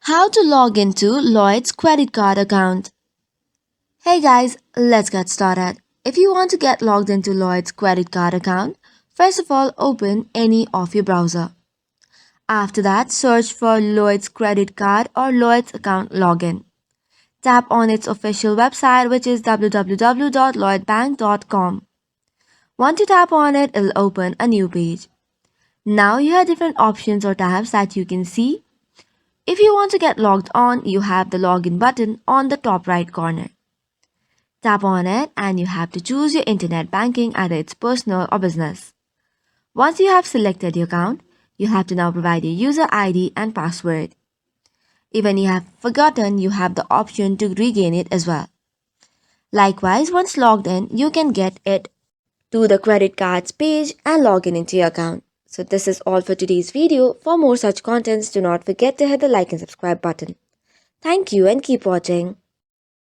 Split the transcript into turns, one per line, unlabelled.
How to log into Lloyds Credit Card account. Hey guys, let's get started. If you want to get logged into Lloyds Credit Card account, first of all open any of your browser. After that, search for Lloyds Credit Card or Lloyds account login. Tap on its official website, which is www.lloydbank.com. Once you tap on it, it'll open a new page. Now you have different options or tabs that you can see. If you want to get logged on, you have the login button on the top right corner. Tap on it and you have to choose your internet banking, either it's personal or business. Once you have selected your account, you have to now provide your user ID and password. Even you have forgotten, you have the option to regain it as well. Likewise, once logged in, you can get it to the credit cards page and log in into your account. So this is all for today's video. For more such contents, do not forget to hit the like and subscribe button. Thank you and keep watching.